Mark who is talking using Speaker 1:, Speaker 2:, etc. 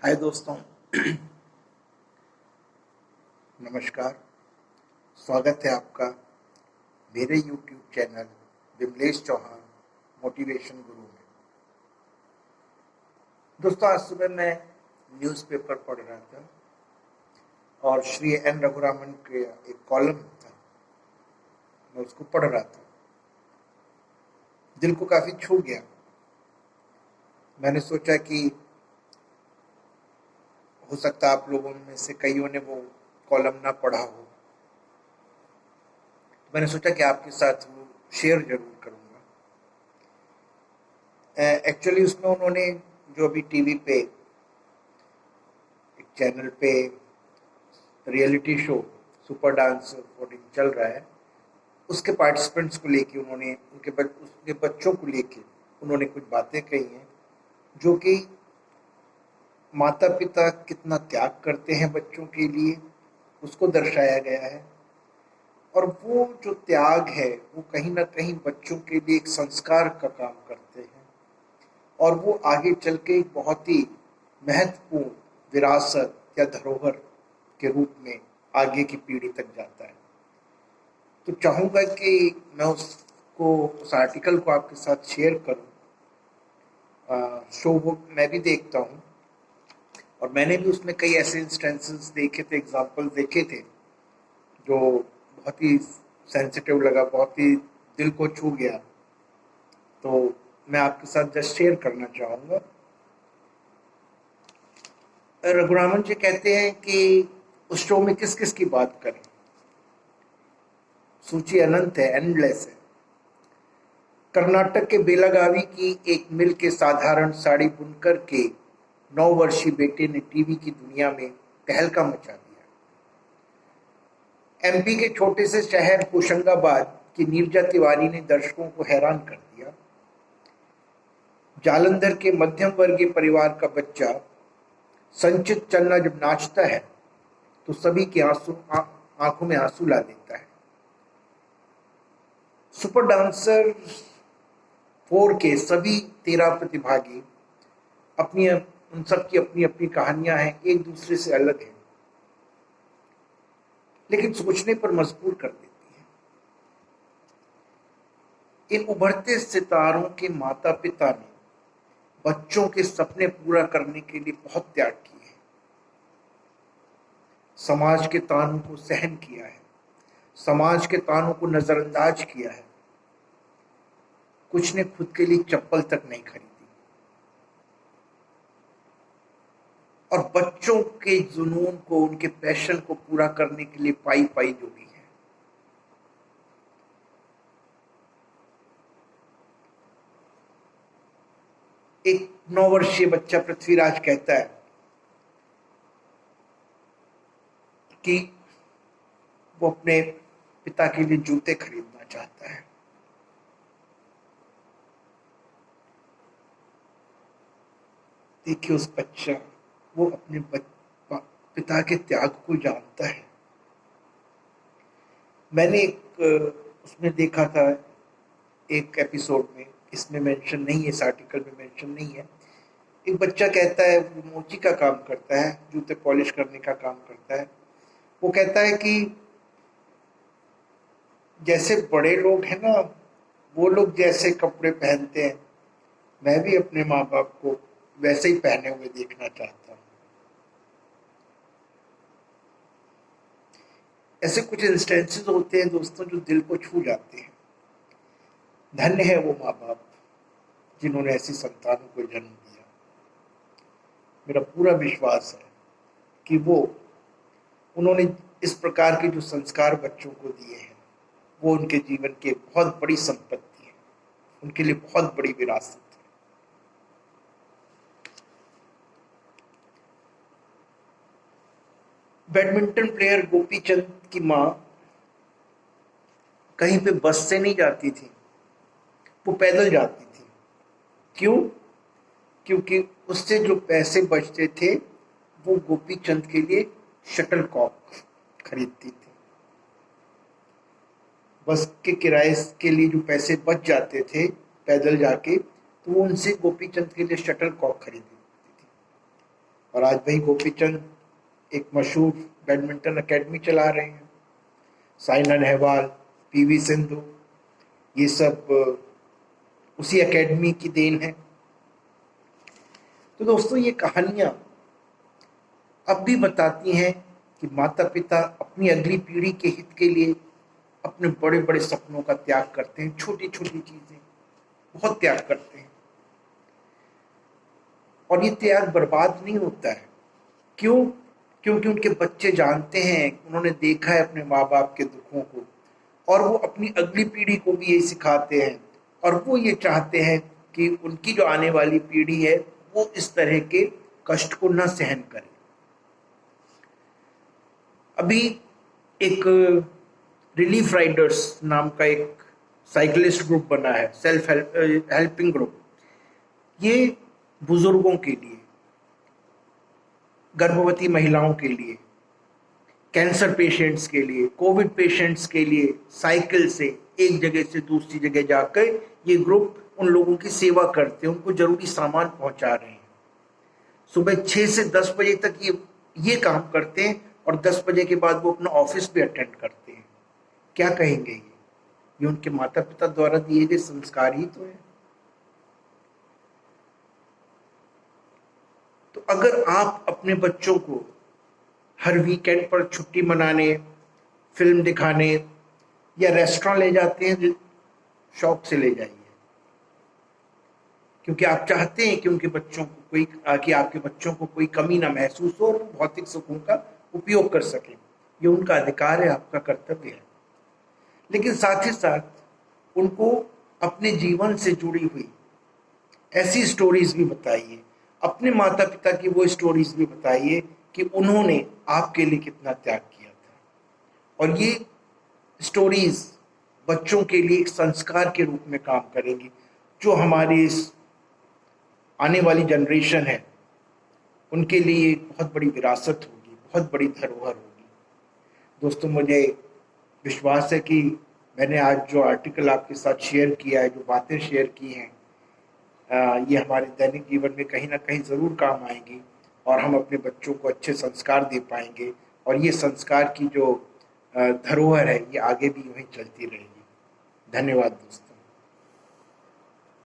Speaker 1: हाय दोस्तों। नमस्कार। स्वागत है आपका मेरे YouTube channel Vimlesh Chauhan motivation Guru में। दोस्तों, आज सुबह मैं न्यूज़पेपर पढ़ रहा था और श्री एन रघुरामन के एक कॉलम था, मैं उसको पढ़ रहा था। दिल को काफ़ी छू गया। मैंने सोचा कि हो सकता आप लोगों में से कईयों ने वो कॉलम ना पढ़ा हो, तो मैंने सोचा कि आपके साथ वो शेयर जरूर करूँगा। एक्चुअली उसमें उन्होंने जो अभी टीवी पे एक चैनल पे रियलिटी शो सुपर डांसर 14 चल रहा है, उसके पार्टिसिपेंट्स को लेके उन्होंने उसके बच्चों को लेके उन्होंने कुछ बातें कही हैं जो कि माता पिता कितना त्याग करते हैं बच्चों के लिए, उसको दर्शाया गया है। और वो जो त्याग है वो कहीं ना कहीं बच्चों के लिए एक संस्कार का काम करते हैं और वो आगे चल के एक बहुत ही महत्वपूर्ण विरासत या धरोहर के रूप में आगे की पीढ़ी तक जाता है। तो चाहूँगा कि मैं उस आर्टिकल को आपके साथ शेयर करूँ। शो वो मैं भी देखता हूँ और मैंने भी उसमें कई ऐसे इंस्टेंसेस देखे थे, एग्जाम्पल देखे थे जो बहुत ही सेंसिटिव लगा, बहुत ही दिल को छू गया। तो मैं आपके साथ जस्ट शेयर करना चाहूँगा। रघुरामन जी कहते हैं कि उस शो में किस किस की बात करें, सूची अनंत है, एंडलेस है। कर्नाटक के बेलागावी की एक मिल के साधारण साड़ी बुनकर के 9 वर्षीय बेटे ने टीवी की दुनिया में तहलका मचा दिया। एमपी के छोटे से शहर होशंगाबाद की नीरजा तिवारी ने दर्शकों को हैरान कर दिया। जालंधर के मध्यम वर्गीय परिवार का बच्चा संचित चन्ना जब नाचता है तो सभी की आंखों में आंसू ला देता है। सुपर डांसर 4 के सभी 13 प्रतिभागी उन सब की अपनी अपनी कहानियां हैं, एक दूसरे से अलग हैं, लेकिन सोचने पर मजबूर कर देती है। इन उभरते सितारों के माता पिता ने बच्चों के सपने पूरा करने के लिए बहुत त्याग किए हैं, समाज के तानों को सहन किया है, समाज के तानों को नजरअंदाज किया है। कुछ ने खुद के लिए चप्पल तक नहीं खरीदी और बच्चों के जुनून को, उनके पैशन को पूरा करने के लिए पाई पाई जोड़ी है। एक 9 वर्षीय बच्चा पृथ्वीराज कहता है कि वो अपने पिता के लिए जूते खरीदना चाहता है। देखिए, उस बच्चा वो अपने पिता के त्याग को जानता है। मैंने उसमें देखा था एक एपिसोड में, इसमें मेंशन नहीं है, इस आर्टिकल में मेंशन नहीं है। एक बच्चा कहता है, वो मोची का काम करता है, जूते पॉलिश करने का काम करता है। वो कहता है कि जैसे बड़े लोग हैं ना, वो लोग जैसे कपड़े पहनते हैं, मैं भी अपने माँ बाप को वैसे ही पहने हुए देखना चाहता हूँ। ऐसे कुछ इंस्टेंसेस होते हैं दोस्तों जो दिल को छू जाते हैं। धन्य है वो माँ बाप जिन्होंने ऐसी संतानों को जन्म दिया। मेरा पूरा विश्वास है कि उन्होंने इस प्रकार के जो संस्कार बच्चों को दिए हैं वो उनके जीवन की एक बहुत बड़ी संपत्ति है, उनके लिए बहुत बड़ी विरासत है। बैडमिंटन प्लेयर गोपी चंद की माँ कहीं पे बस से नहीं जाती थी, वो पैदल जाती थी। क्यों? क्योंकि उससे जो पैसे बचते थे वो गोपी चंद के लिए शटल कॉक खरीदती थी। बस के किराए के लिए जो पैसे बच जाते थे पैदल जाके, तो वो उनसे गोपी चंद के लिए शटल कॉक खरीदती थी। और आज वही गोपीचंद एक मशहूर बैडमिंटन एकेडमी चला रहे हैं। साइना नेहवाल, पीवी सिंधु, ये सब उसी एकेडमी की देन है। तो दोस्तों, ये कहानियां अब भी बताती हैं कि माता पिता अपनी अगली पीढ़ी के हित के लिए अपने बड़े बड़े सपनों का त्याग करते हैं। छोटी छोटी चीजें बहुत त्याग करते हैं, और ये त्याग बर्बाद नहीं होता है। क्यों? क्योंकि उनके बच्चे जानते हैं, उन्होंने देखा है अपने माँ बाप के दुखों को, और वो अपनी अगली पीढ़ी को भी यही सिखाते हैं, और वो ये चाहते हैं कि उनकी जो आने वाली पीढ़ी है वो इस तरह के कष्ट को न सहन करे। अभी एक रिलीफ राइडर्स नाम का एक साइकिलिस्ट ग्रुप बना है, सेल्फ हेल्पिंग ग्रुप। ये बुजुर्गों के लिए, गर्भवती महिलाओं के लिए, कैंसर पेशेंट्स के लिए, कोविड पेशेंट्स के लिए साइकिल से एक जगह से दूसरी जगह जाकर ये ग्रुप उन लोगों की सेवा करते हैं, उनको जरूरी सामान पहुंचा रहे हैं। सुबह 6 से 10 बजे तक ये काम करते हैं, और 10 बजे के बाद वो अपना ऑफिस भी अटेंड करते हैं। क्या कहेंगे? ये उनके माता पिता द्वारा दिए गए संस्कार ही तो है। तो अगर आप अपने बच्चों को हर वीकेंड पर छुट्टी मनाने, फिल्म दिखाने या रेस्टोरेंट ले जाते हैं, शौक से ले जाइए, क्योंकि आप चाहते हैं कि उनके बच्चों को कि आपके बच्चों को कोई कमी ना महसूस हो और वो भौतिक सुखों का उपयोग कर सकें। ये उनका अधिकार है, आपका कर्तव्य है। लेकिन साथ ही साथ उनको अपने जीवन से जुड़ी हुई ऐसी स्टोरीज भी बताइए, अपने माता पिता की वो स्टोरीज भी बताइए कि उन्होंने आपके लिए कितना त्याग किया था। और ये स्टोरीज बच्चों के लिए एक संस्कार के रूप में काम करेंगी, जो हमारी इस आने वाली जनरेशन है उनके लिए एक बहुत बड़ी विरासत होगी, बहुत बड़ी धरोहर होगी। दोस्तों, मुझे विश्वास है कि मैंने आज जो आर्टिकल आपके साथ शेयर किया है, जो बातें शेयर की हैं, ये हमारे दैनिक जीवन में कहीं ना कहीं ज़रूर काम आएंगी, और हम अपने बच्चों को अच्छे संस्कार दे पाएंगे, और ये संस्कार की जो धरोहर है ये आगे भी यूँ ही चलती रहेगी। धन्यवाद दोस्तों।